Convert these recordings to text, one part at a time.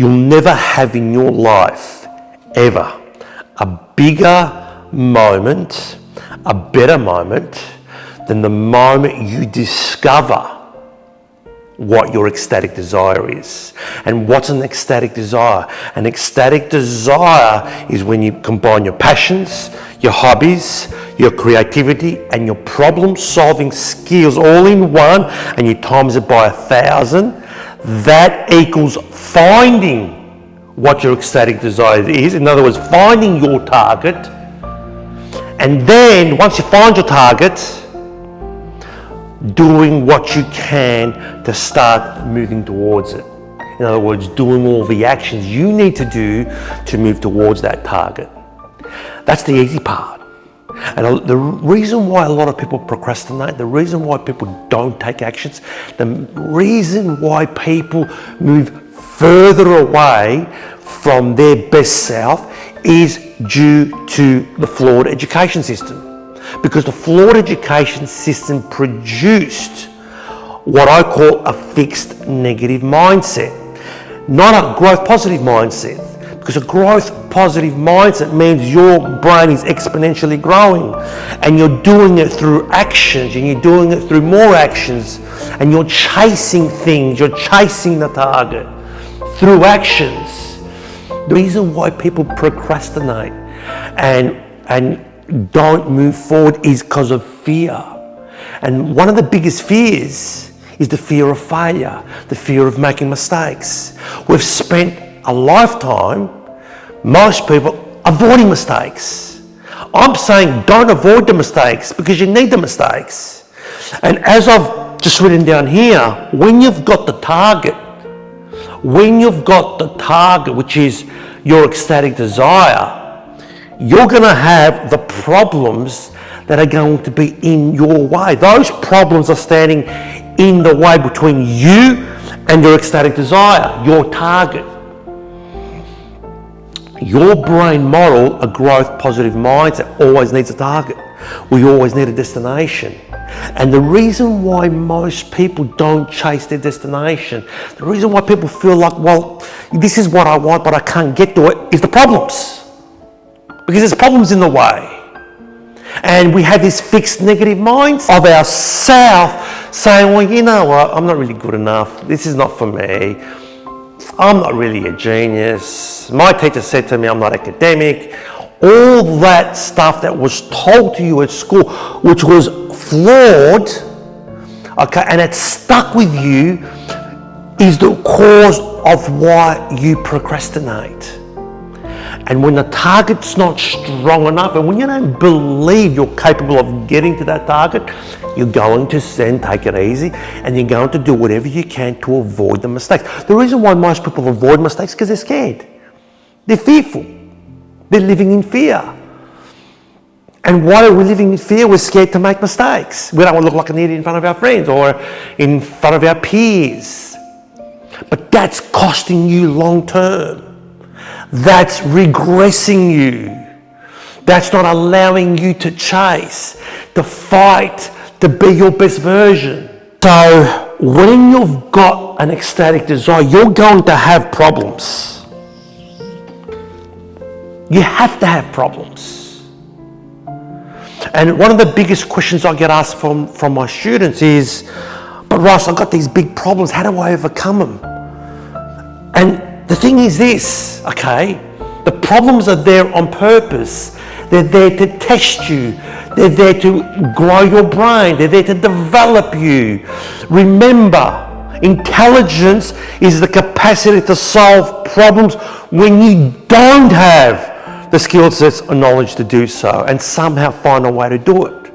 You'll never have in your life, ever, a bigger moment, a better moment, than the moment you discover what your ecstatic desire is. And what's an ecstatic desire? An ecstatic desire is when you combine your passions, your hobbies, your creativity, and your problem-solving skills all in one, and you times it by 1,000. That equals finding what your ecstatic desire is. In other words, finding your target. And then, once you find your target, doing what you can to start moving towards it. In other words, doing all the actions you need to do to move towards that target. That's the easy part. And the reason why a lot of people procrastinate, the reason why people don't take actions, the reason why people move further away from their best self is due to the flawed education system. Because the flawed education system produced what I call a fixed negative mindset, not a growth positive mindset. Because a growth positive mindset means your brain is exponentially growing, and you're doing it through actions, and you're doing it through more actions, and you're chasing things, you're chasing the target through actions. The reason why people procrastinate and don't move forward is because of fear. And one of the biggest fears is the fear of failure, the fear of making mistakes. We've spent a lifetime, most people, avoiding mistakes. I'm saying don't avoid the mistakes, because you need the mistakes. And as I've just written down here, when you've got the target, which is your ecstatic desire, you're going to have the problems that are going to be in your way. Those problems are standing in the way between you and your ecstatic desire, your target. Your brain model, a growth positive mindset, always needs a target. We always need a destination. And the reason why most people don't chase their destination, the reason why people feel like, well, this is what I want, but I can't get to it, is the problems. Because there's problems in the way. And we have this fixed negative mindset of ourself saying, well, you know what, I'm not really good enough. This is not for me. I'm not really a genius. My teacher said to me, I'm not academic. All that stuff that was told to you at school, which was flawed, okay, and it stuck with you, is the cause of why you procrastinate. And when the target's not strong enough, and when you don't believe you're capable of getting to that target, you're going to then take it easy, and you're going to do whatever you can to avoid the mistakes. The reason why most people avoid mistakes is because they're scared. They're fearful. They're living in fear. And why are we living in fear? We're scared to make mistakes. We don't want to look like an idiot in front of our friends or in front of our peers. But that's costing you long term. That's regressing you. That's not allowing you to chase, to fight, to be your best version. So when you've got an ecstatic desire, you're going to have problems. You have to have problems. And one of the biggest questions I get asked from my students is, but Ross, I've got these big problems, how do I overcome them? And the thing is this, okay, the problems are there on purpose. They're there to test you. They're there to grow your brain. They're there to develop you. Remember, intelligence is the capacity to solve problems when you don't have the skill sets or knowledge to do so, and somehow find a way to do it.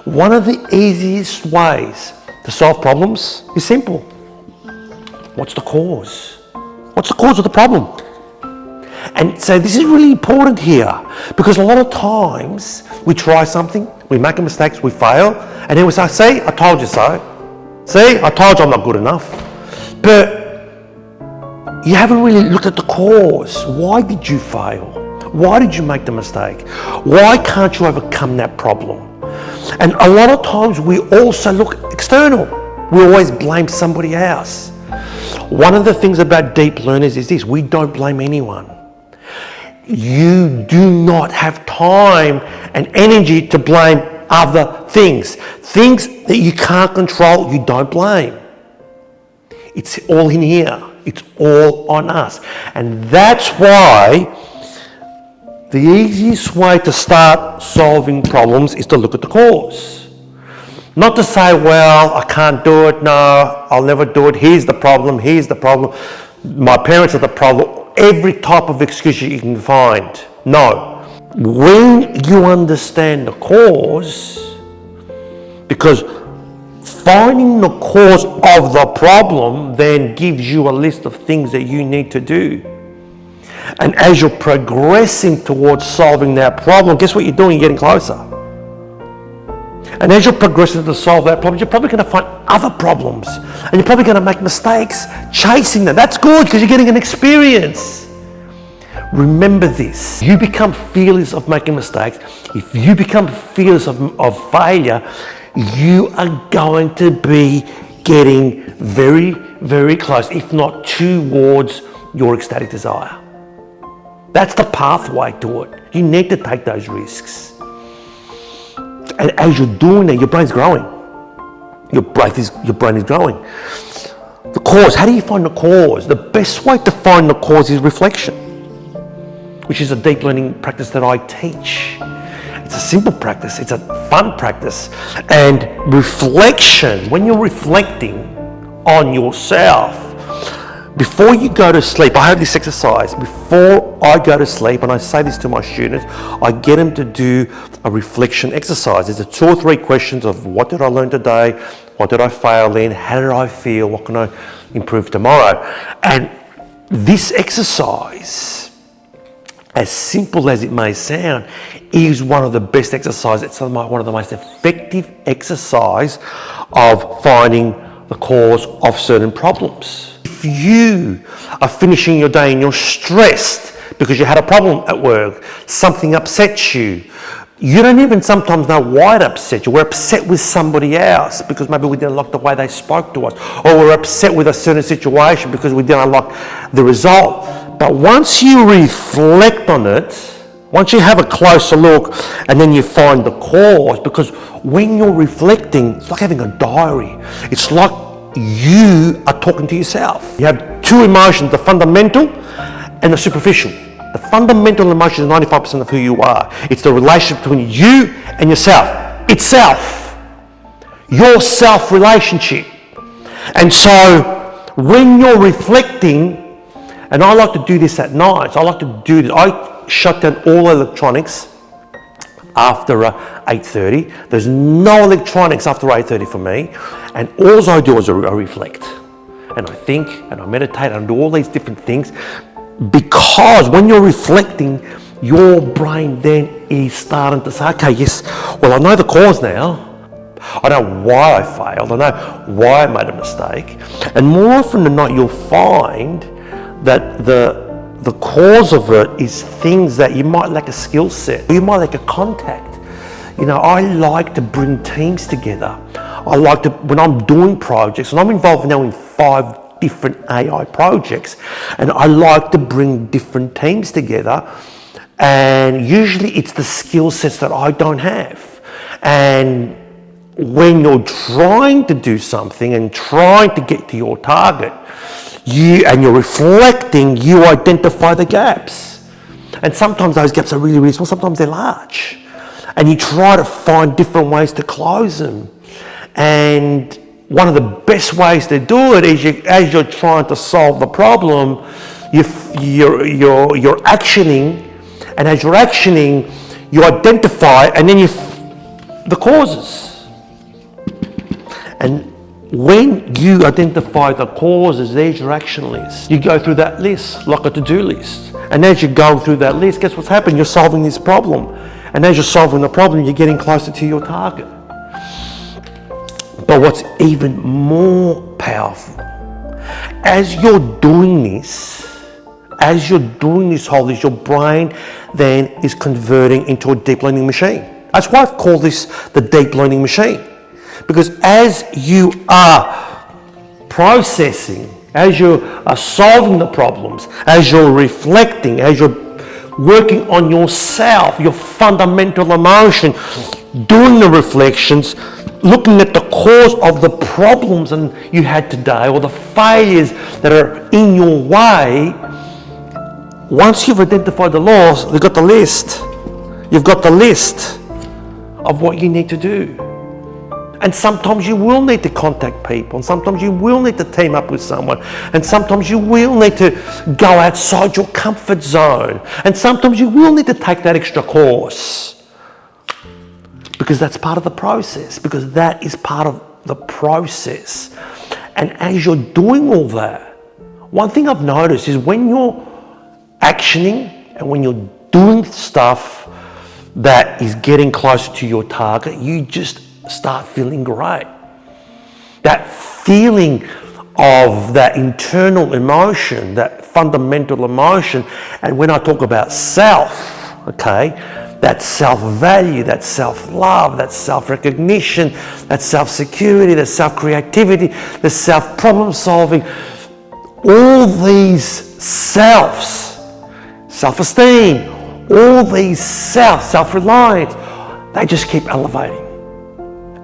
One of the easiest ways to solve problems is simple. What's the cause? What's the cause of the problem? And so this is really important here, because a lot of times we try something, we make mistakes, we fail, and then we say, see, I told you so. See, I told you I'm not good enough. But you haven't really looked at the cause. Why did you fail? Why did you make the mistake? Why can't you overcome that problem? And a lot of times we also look external. We always blame somebody else. One of the things about deep learners is this: we don't blame anyone. You do not have time and energy to blame other things. Things that you can't control, you don't blame. It's all in here. It's all on us. And that's why the easiest way to start solving problems is to look at the cause. Not to say, well, I can't do it, no, I'll never do it, here's the problem, my parents are the problem. Every type of excuse you can find. No. When you understand the cause, because finding the cause of the problem then gives you a list of things that you need to do. And as you're progressing towards solving that problem, guess what you're doing? You're getting closer. And as you're progressing to solve that problem, you're probably going to find other problems. And you're probably going to make mistakes chasing them. That's good because you're getting an experience. Remember this. You become fearless of making mistakes. If you become fearless of failure, you are going to be getting very, very close, if not towards your ecstatic desire. That's the pathway to it. You need to take those risks. And as you're doing that, your brain's growing. Your brain is growing. The cause, how do you find the cause? The best way to find the cause is reflection, which is a deep learning practice that I teach. It's a simple practice, it's a fun practice. And reflection, when you're reflecting on yourself, before you go to sleep, I have this exercise. Before I go to sleep, and I say this to my students, I get them to do a reflection exercise. There's 2 or 3 questions of what did I learn today? What did I fail in? How did I feel? What can I improve tomorrow? And this exercise, as simple as it may sound, is one of the best exercises. It's one of the most effective exercise of finding the cause of certain problems. If you are finishing your day and you're stressed because you had a problem at work, something upsets you, you don't even sometimes know why it upset you. We're upset with somebody else because maybe we didn't like the way they spoke to us, or we're upset with a certain situation because we didn't like the result. But once you reflect on it, once you have a closer look and then you find the cause, because when you're reflecting, it's like having a diary. It's like you are talking to yourself. You have 2 emotions, the fundamental and the superficial. The fundamental emotion is 95% of who you are. It's the relationship between you and yourself. Itself. Your self-relationship. And so when you're reflecting, and I like to do this at night, so I like to do this, I shut down all electronics after 8:30. There's no electronics after 8:30 for me. And all I do is I reflect. And I think, and I meditate, and I do all these different things. Because when you're reflecting, your brain then is starting to say, okay, yes, well, I know the cause now. I know why I failed. I know why I made a mistake. And more often than not, you'll find that the cause of it is things that you might lack a skill set. You might lack a contact. You know, I like to bring teams together. I like to, when I'm doing projects, and I'm involved now in 5 different AI projects, and I like to bring different teams together, and usually it's the skill sets that I don't have. And when you're trying to do something and trying to get to your target, you're reflecting, you identify the gaps. And sometimes those gaps are really, really small, sometimes they're large. And you try to find different ways to close them. And one of the best ways to do it is as you're trying to solve the problem, you're actioning, and as you're actioning, you identify, and then the causes. And when you identify the causes, there's your action list. You go through that list like a to-do list. And as you go through that list, guess what's happening? You're solving this problem. And as you're solving the problem, you're getting closer to your target. But what's even more powerful, as you're doing this whole list, your brain then is converting into a deep learning machine. That's why I've called this the deep learning machine. Because as you are processing as you are solving the problems, as you're reflecting, as you're working on yourself, your fundamental emotion, doing the reflections, looking at the cause of the problems you had today or the failures that are in your way. Once you've identified the laws, you've got the list. You've got the list of what you need to do. And sometimes you will need to contact people, and sometimes you will need to team up with someone, and sometimes you will need to go outside your comfort zone, and sometimes you will need to take that extra course, because that's part of the process, because that is part of the process. And as you're doing all that, one thing I've noticed is when you're actioning and when you're doing stuff that is getting closer to your target, you just start feeling great. That feeling of that internal emotion, that fundamental emotion. And when I talk about self, okay, that self-value, that self-love, that self-recognition, that self-security, that self-creativity, the self-problem solving, all these selves, self-esteem, all these self-reliance, they just keep elevating.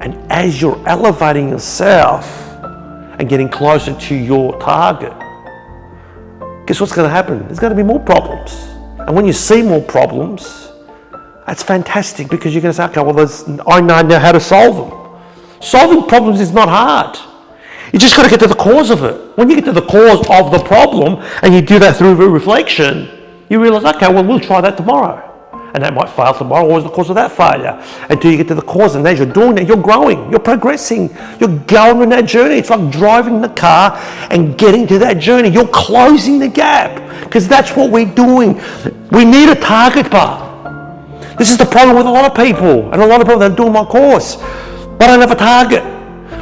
And as you're elevating yourself and getting closer to your target, guess what's going to happen? There's going to be more problems. And when you see more problems, that's fantastic, because you're going to say, okay, well, I know now how to solve them. Solving problems is not hard. You just got to get to the cause of it. When you get to the cause of the problem and you do that through reflection, you realize, okay, well, we'll try that tomorrow. And that might fail tomorrow. What was the cause of that failure? Until you get to the cause, and as you're doing that, you're growing, you're progressing, you're going on that journey. It's like driving the car and getting to that journey. You're closing the gap, because that's what we're doing. We need a target bar. This is the problem with a lot of people, and a lot of people that are doing my course. But I don't have a target.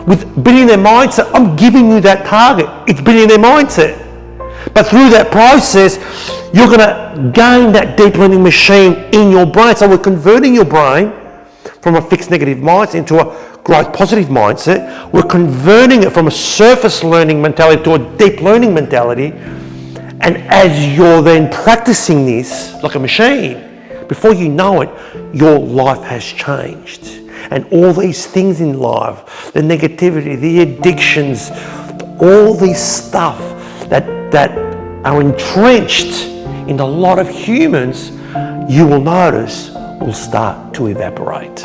With billionaire mindset, I'm giving you that target. It's billionaire mindset. But through that process, you're going to gain that deep learning machine in your brain. So we're converting your brain from a fixed negative mindset into a growth positive mindset. We're converting it from a surface learning mentality to a deep learning mentality. And as you're then practicing this like a machine, before you know it, your life has changed. And all these things in life, the negativity, the addictions, all this stuff that are entrenched in a lot of humans, you will notice will start to evaporate.